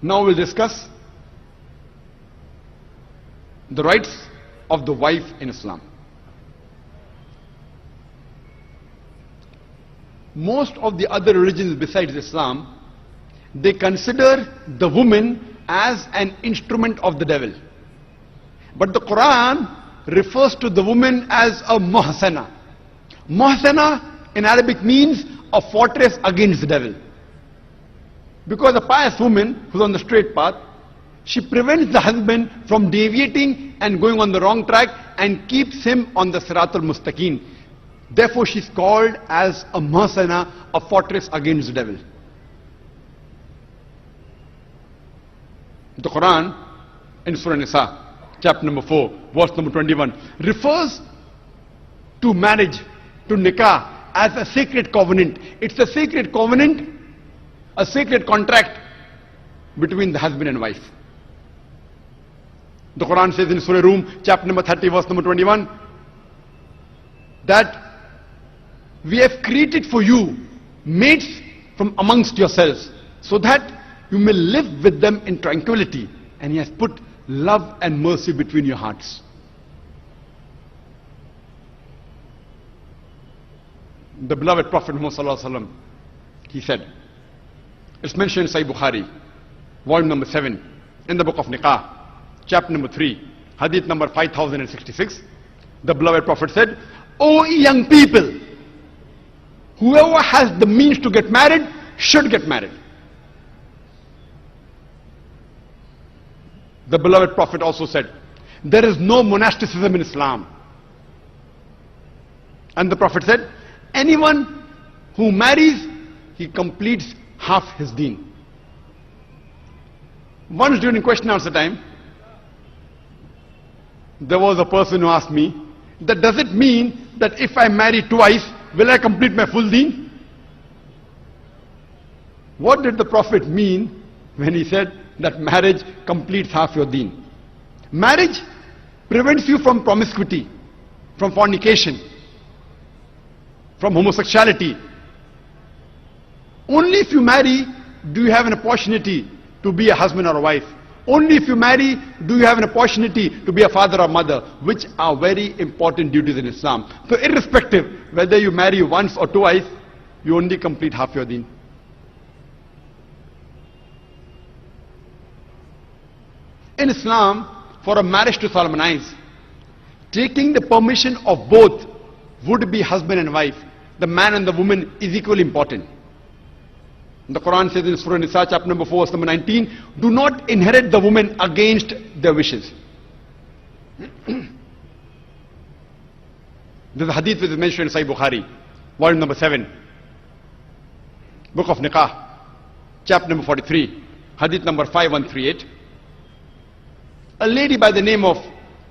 Now we'll discuss the rights of the wife in Islam. Most of the other religions besides Islam, they consider the woman as an instrument of the devil. But the Quran refers to the woman as a muhsana. Muhsana in Arabic means a fortress against the devil. Because a pious woman who's on the straight path, she prevents the husband from deviating and going on the wrong track and keeps him on the Siratul Mustaqim. Therefore she's called as a muhsana, a fortress against the devil. The Quran in Surah Nisa, chapter number 4, verse number 21, refers to marriage, to nikah, as a sacred covenant. It's a sacred covenant, a sacred contract between the husband and wife. The Quran says in Surah Rum, chapter number 30, verse number 21, that we have created for you mates from amongst yourselves, so that you may live with them in tranquility. And He has put love and mercy between your hearts. The beloved Prophet Muhammad Sallallahu Alaihi Wasallam, he said, it's mentioned in Sahih Bukhari, volume number 7, in the book of Nikah, chapter number 3, hadith number 5066. The beloved Prophet said, O young people, whoever has the means to get married should get married. The beloved Prophet also said, there is no monasticism in Islam. And the Prophet said, anyone who marries, he completes half his deen. Once during question answer time, there was a person who asked me, that does it mean that if I marry twice, will I complete my full deen? What did the Prophet mean when he said that marriage completes half your deen? Marriage prevents you from promiscuity, from fornication, from homosexuality. Only if you marry do you have an opportunity to be a husband or a wife. Only if you marry do you have an opportunity to be a father or mother, which are very important duties in Islam. So irrespective whether you marry once or twice, you only complete half your deen. In Islam, for a marriage to solemnize, taking the permission of both would be husband and wife, the man and the woman, is equally important. The Quran says in Surah Nisa, chapter number 4, verse number 19, do not inherit the woman against their wishes. There's a hadith which is mentioned in Sahih Bukhari, volume number 7, book of Nikah, chapter number 43, hadith number 5138. A lady by the name of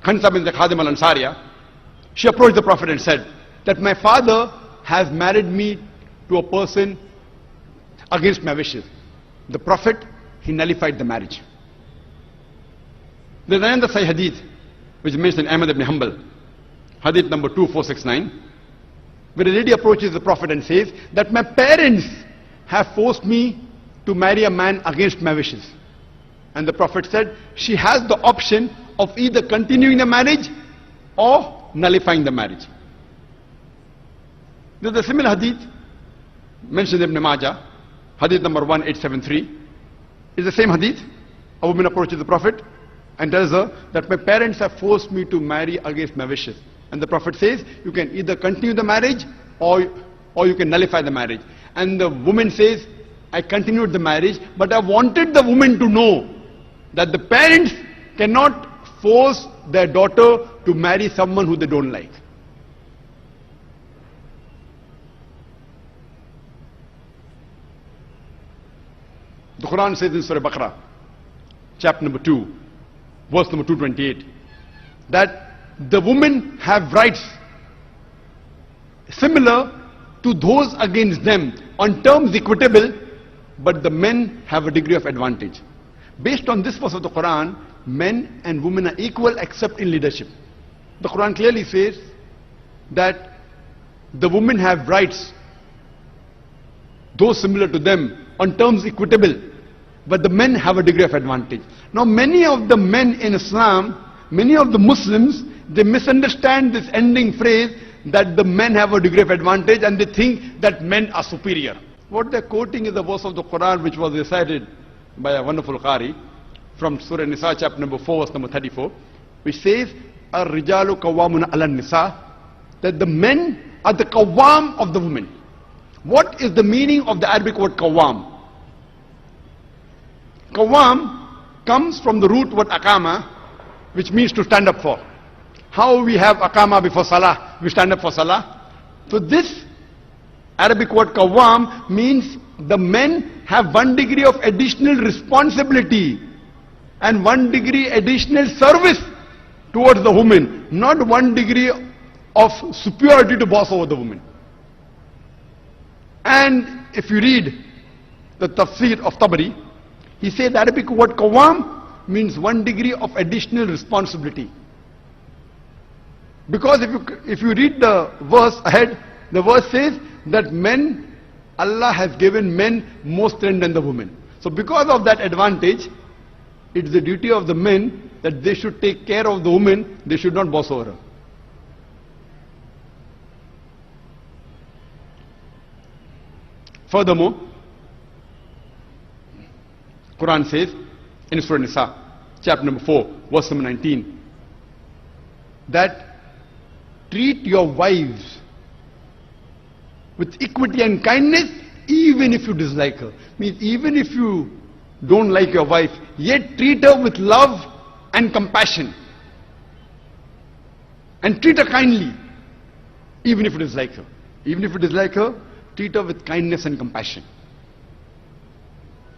Khansa bint Khadim al-Ansariya, she approached the Prophet and said that my father has married me to a person against my wishes. The Prophet, he nullified the marriage. There's another Sahih hadith which is mentioned in Ahmad ibn Hanbal, hadith number 2469, where a lady approaches the Prophet and says that my parents have forced me to marry a man against my wishes. And the Prophet said she has the option of either continuing the marriage or nullifying the marriage. There's a similar hadith mentioned in Ibn Majah, hadith number 1873. It's the same hadith. A woman approaches the Prophet and tells her that my parents have forced me to marry against my wishes. And the Prophet says you can either continue the marriage or you can nullify the marriage. And the woman says, I continued the marriage, but I wanted the woman to know that the parents cannot force their daughter to marry someone who they don't like. The Quran says in Surah Baqarah, chapter number 2, verse number 228, that the women have rights similar to those against them on terms equitable, but the men have a degree of advantage. Based on this verse of the Quran, men and women are equal except in leadership. The Quran clearly says that the women have rights, those similar to them, on terms equitable, but the men have a degree of advantage. Now many of the men in Islam, many of the Muslims, they misunderstand this ending phrase that the men have a degree of advantage, and they think that men are superior. What they're quoting is the verse of the Quran which was recited by a wonderful Qari from Surah Nisa chapter number 4 verse number 34, which says, Ar-rijalu qawwamuna 'ala nisa, that the men are the qawwam of the women. What is the meaning of the Arabic word qawwam? Qawwam comes from the root word aqama, which means to stand up for. How we have aqama before salah, we stand up for salah. So this Arabic word qawwam means the men have one degree of additional responsibility and one degree additional service towards the woman, not one degree of superiority to boss over the woman. And if you read the tafsir of Tabari, he said the Arabic word qawwam means one degree of additional responsibility. Because if you read the verse ahead, the verse says that men, Allah has given men more strength than the women. So because of that advantage, it's the duty of the men that they should take care of the woman, they should not boss over her. Furthermore, Quran says in Surah Nisa, chapter number 4, verse number 19, that treat your wives with equity and kindness even if you dislike her. Means even if you don't like your wife, yet treat her with love and compassion. And treat her kindly, even if you dislike her. Even if you dislike her, treat her with kindness and compassion.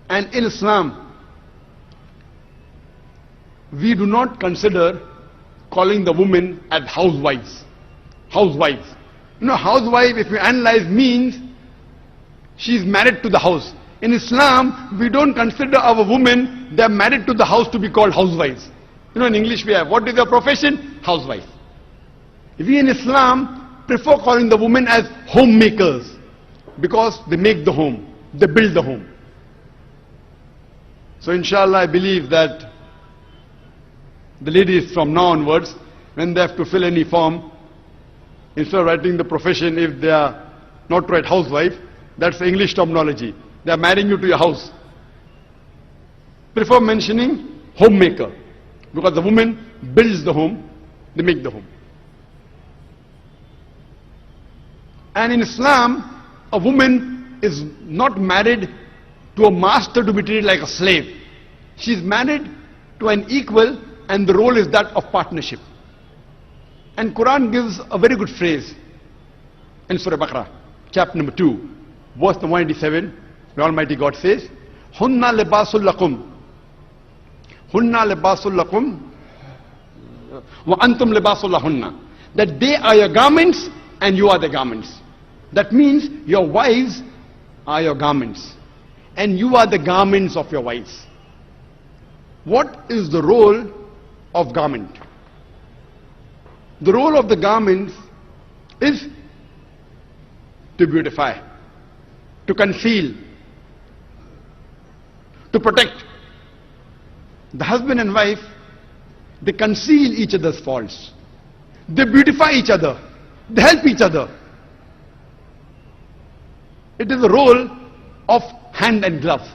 And in Islam, we do not consider calling the women as housewives. Housewives. You know, housewife, if you analyze, means she is married to the house. In Islam, we don't consider our women, they are married to the house, to be called housewives. You know, in English we have, what is your profession? Housewife. We in Islam prefer calling the women as homemakers, because they make the home, they build the home. So inshallah, I believe that the ladies from now onwards, when they have to fill any form, instead of writing the profession, if they are not right housewife, that's the English terminology. They are marrying you to your house. Prefer mentioning homemaker, because the woman builds the home, they make the home. And in Islam, a woman is not married to a master to be treated like a slave. She is married to an equal, and the role is that of partnership. And Quran gives a very good phrase in Surah Baqarah, chapter number 2, verse number 187, where Almighty God says, Hunna libasul lakum. Hunna libasul lakum. Wa antum libasul lahunna. That they are your garments and you are the garments. That means your wives are your garments and you are the garments of your wives. What is the role of garment? The role of the garments is to beautify, to conceal, to protect. The husband and wife, they conceal each other's faults. They beautify each other. They help each other. It is the role of hand and glove.